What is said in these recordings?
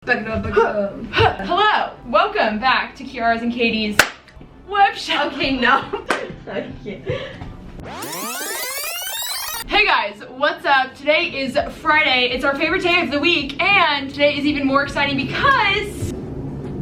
Hello, welcome back to Kiara's and Katie's web shop. Okay, no. I can't. Hey guys, what's up? Today is Friday. It's our favorite day of the week, and today is even more exciting because,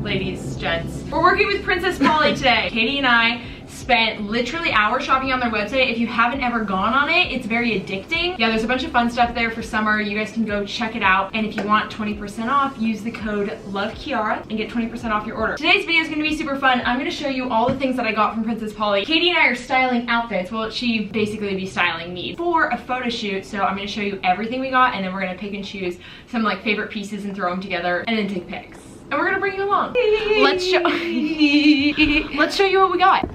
ladies, gents, we're working with Princess Polly today. Katie and I spent literally hours shopping on their website. If you haven't ever gone on it, it's very addicting. Yeah, there's a bunch of fun stuff there for summer. You guys can go check it out. And if you want 20% off, use the code LOVEKIARA and get 20% off your order. Today's video is gonna be super fun. I'm gonna show you all the things that I got from Princess Polly. Katie and I are styling outfits. Well, she basically be styling me for a photo shoot. So I'm gonna show you everything we got, and then we're gonna pick and choose some like favorite pieces and throw them together and then take pics. And we're gonna bring you along. Let's show you what we got.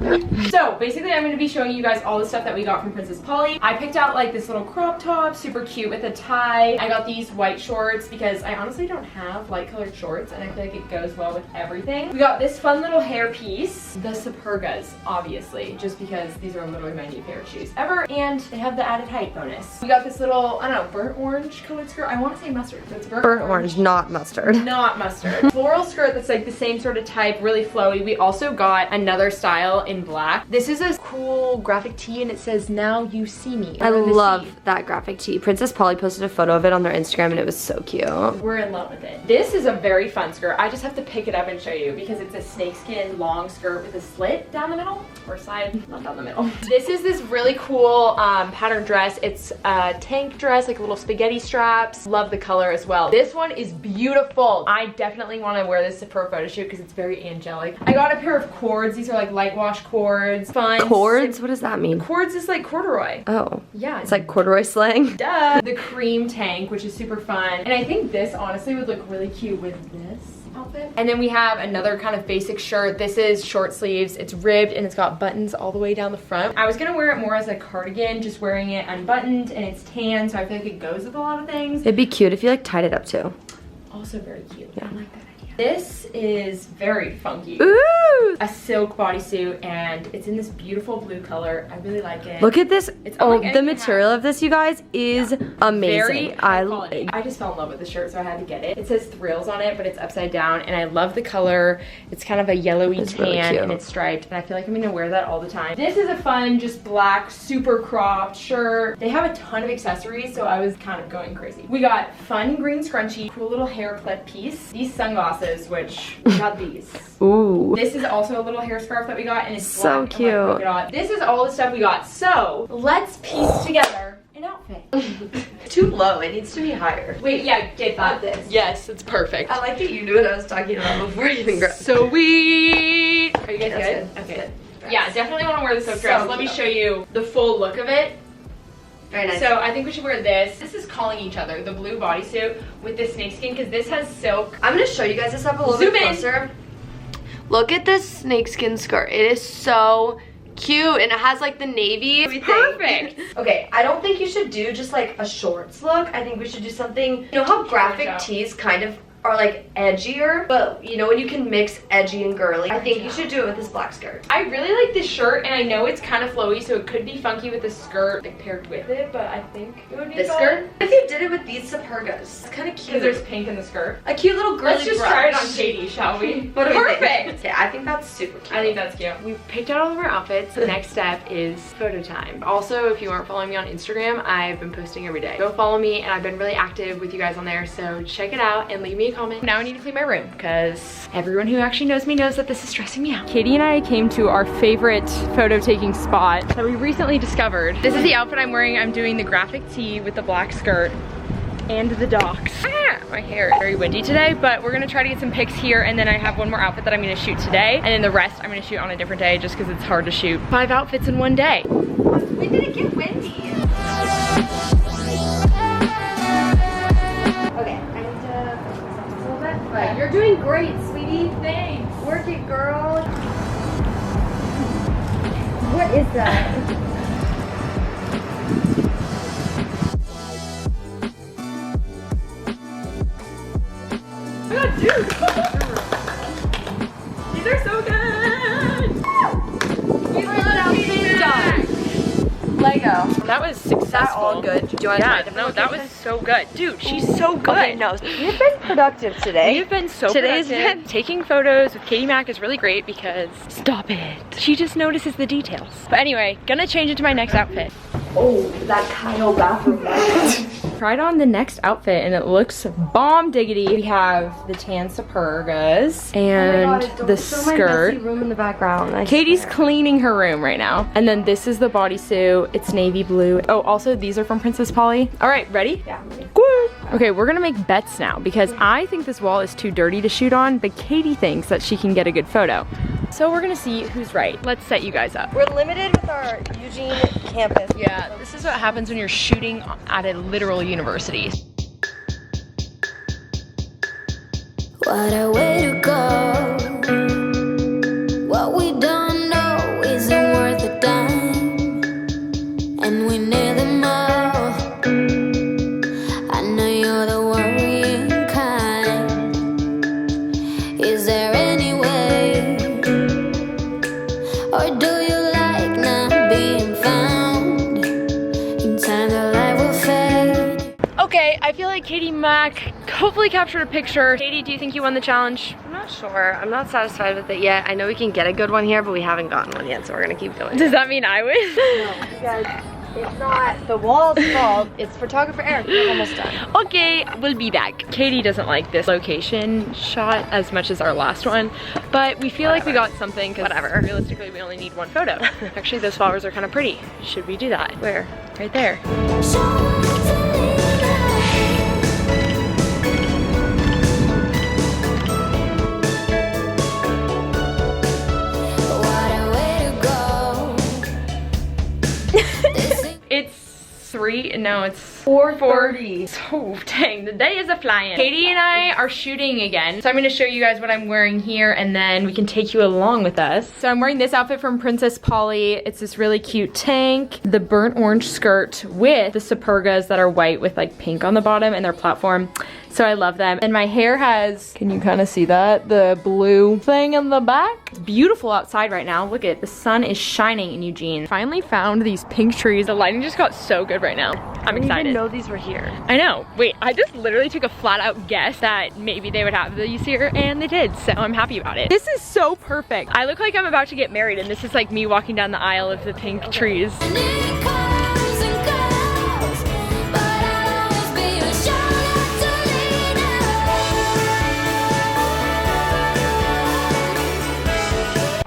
So basically I'm gonna be showing you guys all the stuff that we got from Princess Polly. I picked out like this little crop top, super cute with a tie. I got these white shorts because I honestly don't have light colored shorts and I feel like it goes well with everything. We got this fun little hair piece, the Supergas, obviously, just because these are literally my new pair of shoes ever, and they have the added height bonus. We got this little, I don't know, burnt orange colored skirt. I want to say mustard, but it's burnt orange, not mustard. Not mustard. Floral skirt that's like the same sort of type, really flowy. We also got another style in black. This is a cool graphic tee and it says, "Now you see me." I love that graphic tee. Princess Polly posted a photo of it on their Instagram and it was so cute. We're in love with it. This is a very fun skirt. I just have to pick it up and show you because it's a snakeskin long skirt with a slit down the middle, or side, not down the middle. This is this really cool pattern dress. It's a tank dress, like little spaghetti straps. Love the color as well. This one is beautiful. I definitely want to wear this for a photo shoot because it's very angelic. I got a pair of cords. These are like light wash cords. Fun. Cords? What does that mean? Cords is like corduroy. Oh. Yeah. It's like corduroy slang? Duh. The cream tank, which is super fun. And I think this honestly would look really cute with this outfit. And then we have another kind of basic shirt. This is short sleeves. It's ribbed and it's got buttons all the way down the front. I was gonna wear it more as a cardigan, just wearing it unbuttoned, and it's tan, so I feel like it goes with a lot of things. It'd be cute if you like tied it up too. Also very cute. Yeah. I like that idea. This is very funky. Ooh! A silk bodysuit, and it's in this beautiful blue color. I really like it. Look at this. It's the material of this, you guys, is amazing. Very high quality. I just fell in love with the shirt, so I had to get it. It says Thrills on it, but it's upside down, and I love the color. It's kind of a yellowy tan, really, and it's striped, and I feel like I'm gonna wear that all the time. This is a fun, just black, super cropped shirt. They have a ton of accessories, so I was kind of going crazy. We got fun green scrunchie, cool little hair clip piece. These sunglasses, which we got these. Ooh. This is also a little hair scarf that we got, and it's so black cute. and like polka dot. This is all the stuff we got. So let's piece together an outfit. Too low. It needs to be higher. Wait, yeah, get that. This. Yes, it's perfect. I like that you knew what I was talking about before you even grabbed. Sweet. Are you guys That's good? That's Okay. good. Yeah, definitely want to wear the silk dress. Let me show you the full look of it. Very nice. So I think we should wear this. This is Calling Each Other, the blue bodysuit with the snakeskin, because this has silk. I'm gonna show you guys this up a little Zoom bit in. closer. Look at this snakeskin skirt. It is so cute, and it has like the navy. It's perfect. Okay, I don't think you should do just like a shorts look. I think we should do something, you know how graphic tees kind of are like edgier, but you know when you can mix edgy and girly, I think you should do it with this black skirt. I really like this shirt, and I know it's kind of flowy, so it could be funky with the skirt like, paired with it, but I think it would be This skirt? If you did it with these Supergas, it's kind of cute. Because there's pink in the skirt. A cute little girly Let's just brush. try it on Katie, shall we? What do we think? Perfect! Yeah, I think that's super cute. I think that's cute. We picked out all of our outfits. The next step is photo time. Also, if you aren't following me on Instagram, I've been posting every day. Go follow me, and I've been really active with you guys on there, so check it out and leave me a comment. Now I need to clean my room because everyone who actually knows me knows that this is stressing me out. Katie and I came to our favorite photo taking spot that we recently discovered. This is the outfit I'm wearing. I'm doing the graphic tee with the black skirt and the docks. Ah, my hair is very windy today, but we're gonna try to get some pics here, and then I have one more outfit that I'm gonna shoot today, and then the rest I'm gonna shoot on a different day just because it's hard to shoot 5 outfits in one day. When did it get windy? Okay, I need to push myself a little bit, but you're doing great, sweetie. Thanks. Work it, girl. What is that? Oh, dude. These are so good. Lego. That was successful. successful. all good? Do you want to try different no, that was so good. Dude, she's so good. Okay, no, we've been productive today. We've been so productive. Taking photos with Katie Mac is really great because, stop it. She just notices the details. But anyway, gonna change into my next outfit. Oh, that Kyle bathroom light. Tried on the next outfit and it looks bomb diggity. We have the tan Supergas and the skirt. Room in the background. Katie's cleaning her room right now. And then this is the bodysuit. It's navy blue. Oh, also these are from Princess Polly. All right, ready? Yeah. Woo! Okay, we're gonna make bets now because I think this wall is too dirty to shoot on, but Katie thinks that she can get a good photo. So we're gonna see who's right. Let's set you guys up. We're limited with our Eugene campus. Yeah, this is what happens when you're shooting at a literal university. What a way to go. What we don't know isn't worth a dime. And we need them all. I know you're the worrying kind. Is there any way? Or do you like not being found? In time the light will fade. Okay, I feel like Katie Mac hopefully captured a picture. Katie, do you think you won the challenge? I'm not sure. I'm not satisfied with it yet. I know we can get a good one here, but we haven't gotten one yet, so we're gonna keep going. Does that mean I win? No, because it's not the wall's fault. It's photographer Eric. We're almost done. Okay, we'll be back. Katie doesn't like this location shot as much as our last one, but we feel like we got something because realistically we only need one photo. Actually, those flowers are kind of pretty. Should we do that? Where? Right there. It's 4:30. Oh, dang, the day is a-flying. Katie and I are shooting again. So I'm gonna show you guys what I'm wearing here and then we can take you along with us. So I'm wearing this outfit from Princess Polly. It's this really cute tank, the burnt orange skirt with the Supergas that are white with like pink on the bottom and their platform. So I love them. And my hair has, can you kind of see that? The blue thing in the back. It's beautiful outside right now. Look at it, the sun is shining in Eugene. Finally found these pink trees. The lighting just got so good right now. I'm excited. I didn't know these were here. I know. Wait, I just literally took a flat out guess that maybe they would have these here and they did. So I'm happy about it. This is so perfect. I look like I'm about to get married and this is like me walking down the aisle of the pink trees.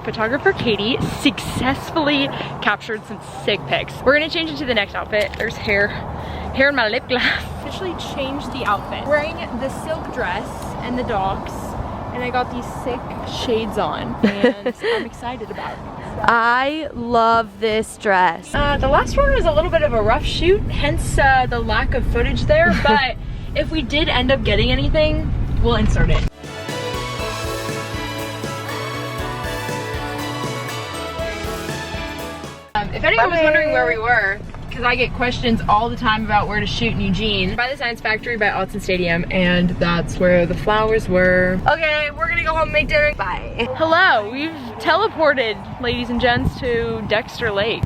Photographer Katie successfully captured some sick pics. We're gonna change into the next outfit. There's hair in my lip gloss. Officially changed the outfit. Wearing the silk dress and the docks, and I got these sick shades on, and I'm excited about it. I love this dress. The last one was a little bit of a rough shoot, hence the lack of footage there, but if we did end up getting anything, we'll insert it. If anyone was wondering where we were, because I get questions all the time about where to shoot in Eugene, by the Science Factory by Autzen Stadium, and that's where the flowers were. Okay, we're gonna go home and make dinner. Bye. Hello, we've teleported, ladies and gents, to Dexter Lake.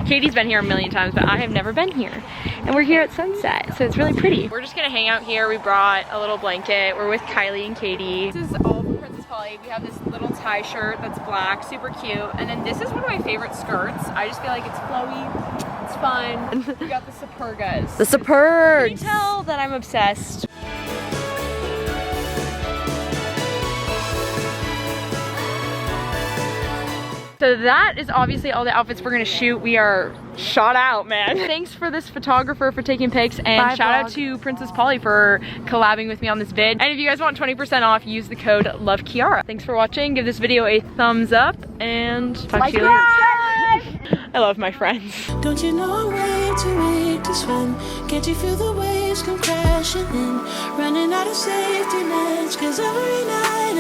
Katie's been here a million times, but I have never been here. And we're here at sunset, so it's really pretty. We're just gonna hang out here. We brought a little blanket. We're with Kylie and Katie. This is all from Princess Polly. We have this little tie shirt that's black, super cute. And then this is one of my favorite skirts. I just feel like it's flowy, it's fun. We got the Supergas. The Supergs. Can you tell that I'm obsessed? So that is obviously all the outfits we're gonna shoot. We are shot out, man. Thanks for this photographer for taking pics, and shout out to Princess Polly for collabing with me on this vid. And if you guys want 20% off, use the code LOVEKIARA. Thanks for watching. Give this video a thumbs up and talk to you later. I love my friends. Don't you know a way to make this fun? Can't you feel the waves come crashing in? Running out of safety nets, 'cause every night